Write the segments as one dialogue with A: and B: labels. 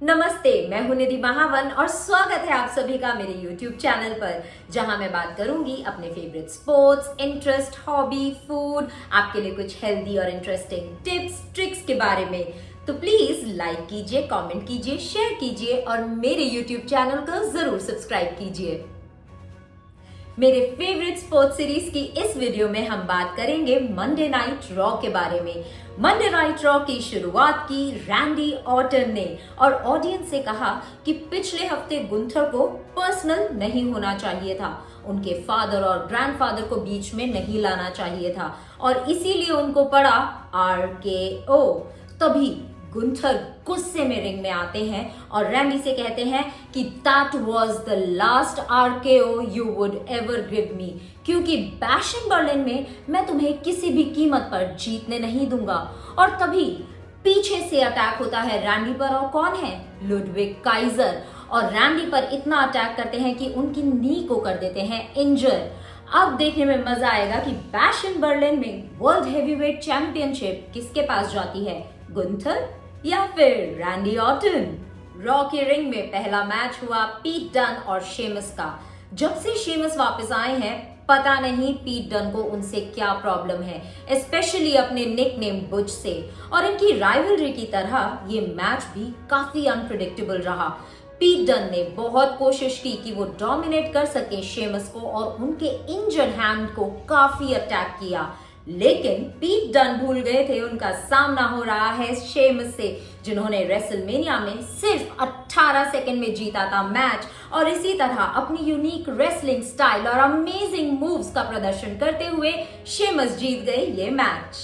A: नमस्ते, मैं हूं निधि महावन और स्वागत है आप सभी का मेरे YouTube चैनल पर, जहां मैं बात करूंगी अपने favourite sports, interest, hobby, food, आपके लिए कुछ हेल्दी और इंटरेस्टिंग टिप्स, ट्रिक्स के बारे में। तो प्लीज लाइक कीजिए, कमेंट कीजिए, शेयर कीजिए और मेरे YouTube चैनल को जरूर सब्सक्राइब कीजिए। मेरे फेवरेट स्पोर्ट्स सीरीज की इस वीडियो में हम बात करेंगे मंडे नाइट रॉ के बारे में। मंडे नाइट रॉ की शुरुआत की रैंडी ऑर्टन ने और ऑडियंस से कहा कि पिछले हफ्ते गुंथर को पर्सनल नहीं होना चाहिए था, उनके फादर और ग्रैंडफादर को बीच में नहीं लाना चाहिए था और इसीलिए उनको पड़ा RKO। तभी गुंथर गुस्से में रिंग में आते हैं और रैंडी से कहते हैं कि that was the last RKO you would ever give me, क्योंकि बैश इन बर्लिन में मैं तुम्हें किसी भी कीमत पर जीतने नहीं दूंगा। और तभी पीछे से अटैक होता है रैंडी पर, और कौन है? Ludwig Kaizer. और रैंडी पर इतना अटैक करते हैं कि उनकी नी को कर देते हैं इंजर। अब देखने में मजा आएगा कि बैश इन बर्लिन में वर्ल्ड हेवीवेट चैंपियनशिप किसके पास जाती है, गुंथर या फिर रैंडी ऑर्टन। रॉ के रिंग में पहला मैच हुआ पीट डन और शेमस का। जब से शेमस वापस आए हैं, पता नहीं पीट डन को उनसे क्या प्रॉब्लम है, स्पेशली अपने निकनेम बुच से। और इनकी राइवलरी की तरह ये मैच भी काफी अनप्रिडिक्टेबल रहा। पीट डन ने बहुत कोशिश की कि वो डोमिनेट कर सके शेमस को और उनके इंजर्ड हैंड को काफी अटैक किया, लेकिन पीट डन भूल गए थे उनका सामना हो रहा है शेमस से, जिन्होंने रेसलमेनिया में सिर्फ 18 सेकंड में जीता था मैच। और इसी तरह अपनी यूनिक रेसलिंग स्टाइल और अमेजिंग मूव्स का प्रदर्शन करते हुए शेमस जीत गए ये मैच।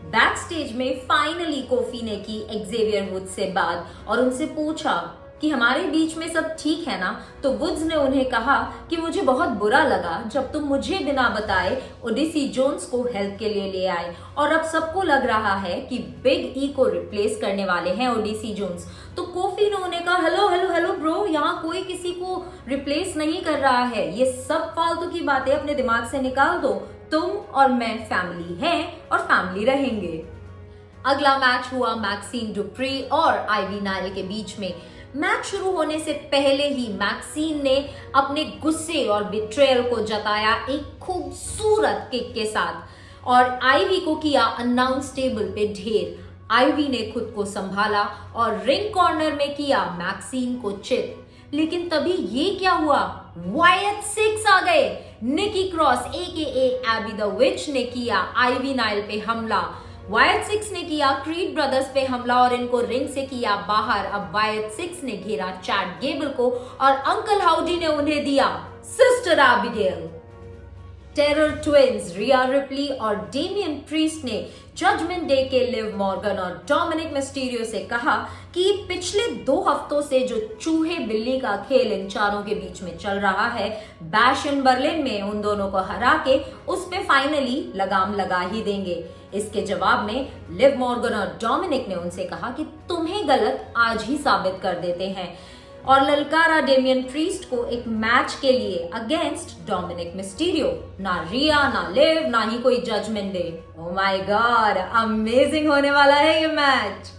A: बैक स्टेज में फाइनली कोफी ने की एक्जेवियर वुड्स से बात और उनसे पूछा कि हमारे बीच में सब ठीक है ना। तो वुड्स ने उन्हें कहा कि मुझे बहुत बुरा लगा जब तुम मुझे बिना बताए ओडिसी जोन्स को हेल्प के लिए ले आए, और अब सबको लग रहा है कि बिग ई को रिप्लेस करने वाले हैं ओडिसी जोन्स। तो कोफी ने उन्हें कहा, हेलो हेलो हेलो ब्रो, यहाँ कोई किसी को रिप्लेस नहीं कर रहा है, ये सब फालतू की बातें अपने दिमाग से निकाल दो, तुम और मैं फैमिली हैं और फैमिली रहेंगे। अगला मैच हुआ मैक्सीन डुप्री और आइवी नाइल के बीच में। मैच शुरू होने से पहले ही मैक्सीन ने अपने गुस्से और बिट्रेयल को जताया एक खूबसूरत किक के साथ और आइवी को किया अनाउंस टेबल पे ढेर। आइवी ने खुद को संभाला और रिंग कॉर्नर में किया मैक्सीन को चित, लेकिन तभी ये क्या हुआ, वायट सिक्स आ गए। Nikki Cross AKA Abby the Witch ने किया आइवी नाइल पे हमला। वायट सिक्स ने किया क्रीड ब्रदर्स पे हमला और इनको रिंग से किया बाहर। अब वायट सिक्स ने घेरा चैट गेबल को और अंकल हाउडी ने उन्हें दिया सिस्टर एबिगेल। टेरर ट्विंस रिया रिप्ली और डेमियन प्रीस्ट ने जजमेंट डे के लिव मॉर्गन और डोमिनिक मिस्टीरियो से कहा कि पिछले 2 हफ्तों से जो चूहे बिल्ली का खेल इन चारों के बीच में चल रहा है, बैश इन बर्लिन में उन दोनों को हरा के उस पे फाइनली लगाम लगा ही देंगे। इसके जवाब में लिव मॉर्गन और डोमिनिक ने उनसे कहा कि तुम्हें गलत आज ही साबित कर देते हैं और ललकारा डेमियन प्रीस्ट को एक मैच के लिए अगेंस्ट डोमिनिक मिस्टीरियो। ना रिया, ना लिव, ना ही कोई judgment day. Oh my god, amazing होने वाला है ये मैच।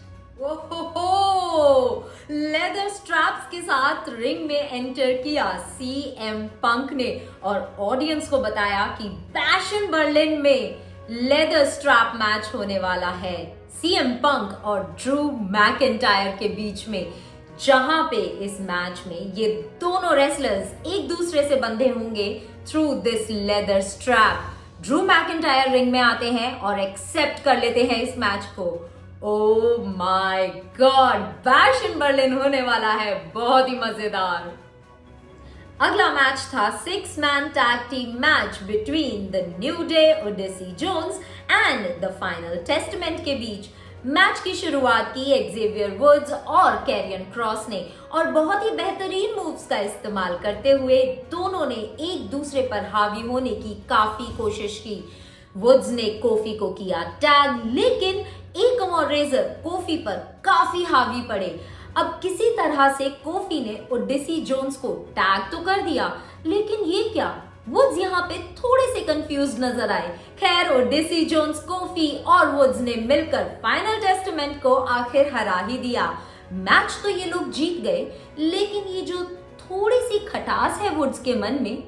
A: ओहो, लेदर स्ट्रैप्स के साथ रिंग में एंटर किया CM पंक ने और ऑडियंस को बताया कि बैश इन बर्लिन में लेदर स्ट्रैप मैच होने वाला है CM पंक और ड्रू मैकिंटायर के बीच में, जहां पे इस मैच में ये दोनों रेसलर्स एक दूसरे से बंधे होंगे through this leather strap. Drew McIntyre ring में आते हैं और एक्सेप्ट कर लेते हैं इस मैच को। ओह my God, bash in Berlin होने वाला है बहुत ही मजेदार। अगला मैच था 6-man tag team match between the New Day Odyssey Jones and the Final Testament के बीच। मैच की शुरुआत की एक्जेवियर वुड्स और कैरियन क्रॉस ने और बहुत ही बेहतरीन मूव्स का इस्तेमाल करते हुए दोनों ने एक दूसरे पर हावी होने की काफी कोशिश की। वुड्स ने कोफी को किया टैग, लेकिन एकम और रेजर कोफी पर काफी हावी पड़े। अब किसी तरह से कोफी ने ओडिसी जोन्स को टैग तो कर दिया, लेकिन ये क्या, वुड्स यहाँ पे थोड़े से कंफ्यूज नजर आए। खैर ओडिसी जोन्स, कोफी और वुड्स ने मिलकर फाइनल टेस्टमेंट को आखिर हरा ही दिया। मैच तो ये लोग जीत गए, लेकिन ये जो थोड़ी सी खटास है वुड्स के मन में,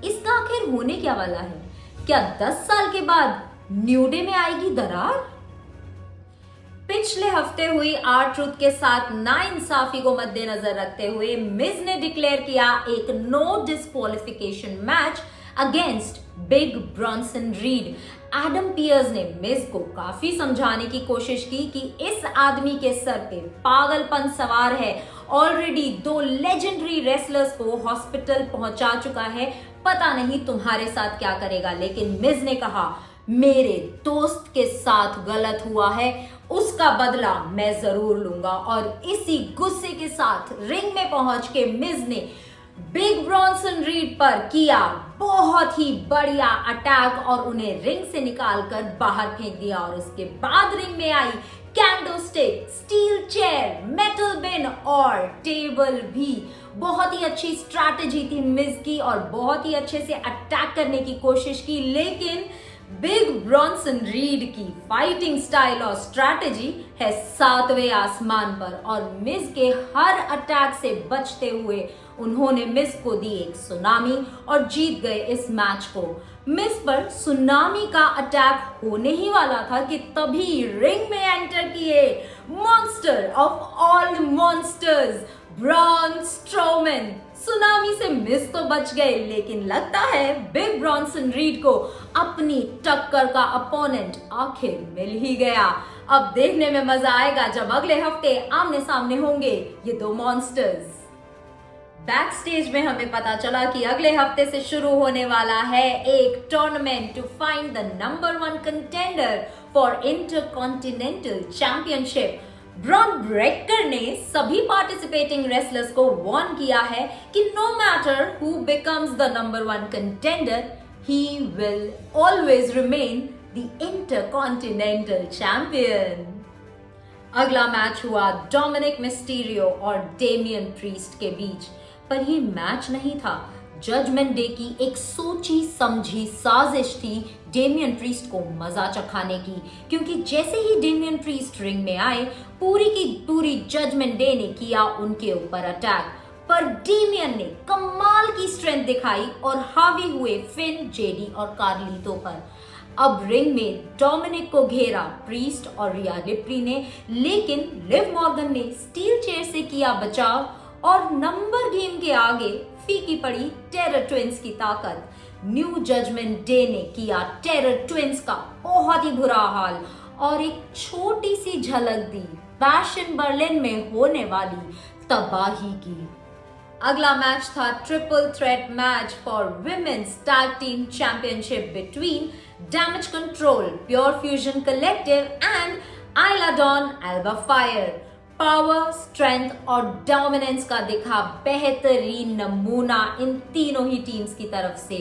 A: इसका आखिर होने क्या वाला है? क्या 10 साल के बाद न्यू डे में आएगी दरार? पिछले हफ्ते हुई आर ट्रूथ के साथ नाइंसाफी को मद्देनजर रखते हुए मिज ने डिक्लेयर किया एक no disqualification match against Big Bronson Reed. Adam Pearce ने मिज को काफी समझाने की कोशिश की कि इस आदमी के सर पे पागलपन सवार है, ऑलरेडी 2 लेजेंडरी रेसलर्स को हॉस्पिटल पहुंचा चुका है, पता नहीं तुम्हारे साथ क्या करेगा। लेकिन मिज ने कहा, मेरे दोस्त के साथ गलत हुआ है, उसका बदला मैं जरूर लूंगा। और इसी गुस्से के साथ रिंग में पहुंच के मिज ने बिग ब्रॉन्सन रीड पर किया बहुत ही बढ़िया अटैक और उन्हें रिंग से निकालकर बाहर फेंक दिया। और उसके बाद रिंग में आई कैंडोस्टिक, स्टील चेयर, मेटल बिन और टेबल भी। बहुत ही अच्छी स्ट्रैटेजी थी मिज की और बहुत ही अच्छे से अटैक करने की कोशिश की, लेकिन बिग ब्रॉन्सन रीड की फाइटिंग स्टाइल और स्ट्रैटेजी है 7वें आसमान पर। और मिज के हर अटैक से बचते हुए उन्होंने मिज को दी एक सुनामी और जीत गए इस मैच को। मिज पर सुनामी का अटैक होने ही वाला था कि तभी रिंग में एंटर किए monster of all monsters Braun Strowman. Tsunami से मिज तो बच गए, लेकिन लगता है बिग ब्रॉन्सन रीड को अपनी टक्कर का अपोनेंट आखिर मिल ही गया। अब देखने में मजा आएगा जब अगले हफ्ते आमने सामने होंगे ये 2 मॉन्स्टर्स। बैक स्टेज में हमें पता चला कि अगले हफ्ते से शुरू होने वाला है एक tournament to find the number 1 contender for Intercontinental Championship. Bron Breakker ने सभी पार्टिसिपेटिंग रेसलर्स को वार्न किया है कि no matter who becomes the number 1 contender, he will always remain the Intercontinental champion. अगला मैच हुआ डोमिनिक मिस्टीरियो और Damian Priest के बीच, पर ये मैच नहीं था, जजमेंट डे की एक सोची समझी साजिश थी डेमियन प्रीस्ट को मजा चखाने की। क्योंकि जैसे ही डेमियन प्रीस्ट रिंग में आए, पूरी की पूरी जजमेंट डे ने किया उनके ऊपर अटैक, पर डेमियन ने कमाल की स्ट्रेंथ दिखाई और हावी हुए फिन, जेडी और कार्लितो पर। अब रिंग में डोमिनिक को घेरा प्रीस्ट और रिया रिप्ली ने, लेकिन लिव मॉर्गन ने स्टील चेयर से किया बचाव और नंबर गेम के आगे फीकी पड़ी टेरर ट्विंस की ताकत। न्यू जजमेंट डे ने किया टेरर ट्विंस का बहुत ही बुरा हाल और एक छोटी सी झलक दी बैश इन बर्लिन में होने वाली तबाही की। अगला मैच था triple threat match for women's tag team championship between Damage Control, Pure Fusion Collective and Isla Dawn Alba Fyre. Power, strength और डोमिनेंस का दिखा बेहतरीन नमूना इन तीनों ही टीम्स की तरफ से।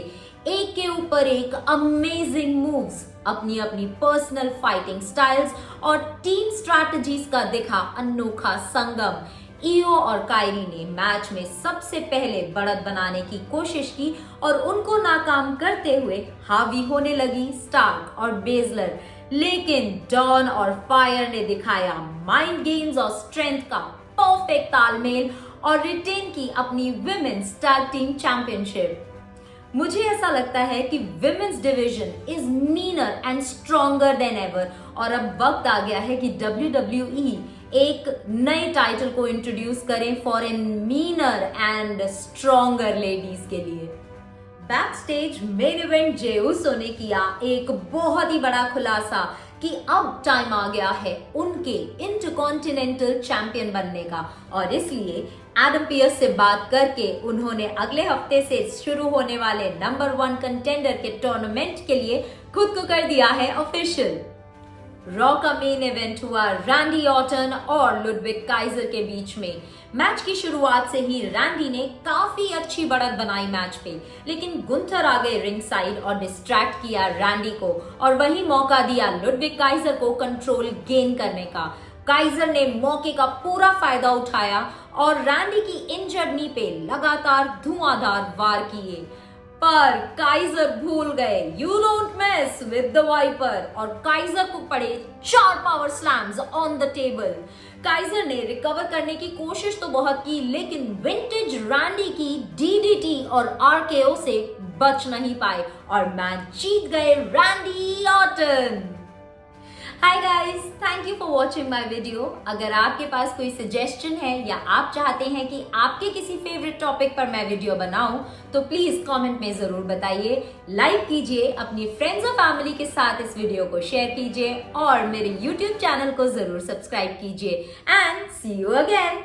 A: एक के ऊपर एक अमेजिंग मूव्स, अपनी अपनी पर्सनल फाइटिंग स्टाइल्स और टीम स्ट्रैटेजीज का दिखा अनोखा संगम। ईओ और कायरी ने मैच में सबसे पहले बढ़त बनाने की कोशिश की और उनको नाकाम करते हुए हावी होने लगी स्टार्क और बेजलर, लेकिन डॉन और फायर ने दिखाया माइंड गेम्स और स्ट्रेंथ का परफेक्ट तालमेल और रिटेन की अपनी विमेन्स टैग टीम चैंपियनशिप। मुझे ऐसा लगता है कि women's division is meaner and stronger than ever और अब वक्त आ गया है कि WWE एक नए टाइटल को इंट्रोड्यूस करें for an meaner and stronger ladies के लिए। Backstage main event Jey Uso ने किया एक बहुत ही बड़ा खुलासा कि अब टाइम आ गया है उनके इंटरकॉन्टिनेंटल चैंपियन बनने का, और इसलिए एडम पियर्स से बात करके उन्होंने अगले हफ्ते से शुरू होने वाले नंबर 1 कंटेंडर के टूर्नामेंट के लिए खुद को कर दिया है ऑफिशियल। रॉ का मेन इवेंट हुआ रैंडी ऑर्टन और लुडविग काइजर के बीच में। मैच की शुरुआत से ही रैंडी ने काफी अच्छी बढ़त बनाई मैच पे, लेकिन गुंथर आ गए रिंग साइड और डिस्ट्रैक्ट किया रैंडी को और वही मौका दिया लुडविग काइजर को कंट्रोल गेन करने का। काइजर ने मौके का पूरा फायदा उठाया और रैंडी की इंजर्ड नी पे लगातार धुआंधार वार किए, पर काइजर भूल गए you don't mess with the Viper और काइजर को पड़े 4 power slams on the table. Kaiser ने रिकवर करने की कोशिश तो बहुत की, लेकिन विंटेज रैंडी की डीडीटी और आरकेओ से बच नहीं पाए और मैच जीत गए Randy Orton. Hi guys, thank you for watching my video. अगर आपके पास कोई सजेशन है या आप चाहते हैं कि आपके किसी फेवरेट टॉपिक पर मैं वीडियो बनाऊं तो प्लीज कमेंट में जरूर बताइए, लाइक कीजिए, अपनी फ्रेंड्स और फैमिली के साथ इस वीडियो को शेयर कीजिए और मेरे यूट्यूब चैनल को जरूर सब्सक्राइब कीजिए। And see you again.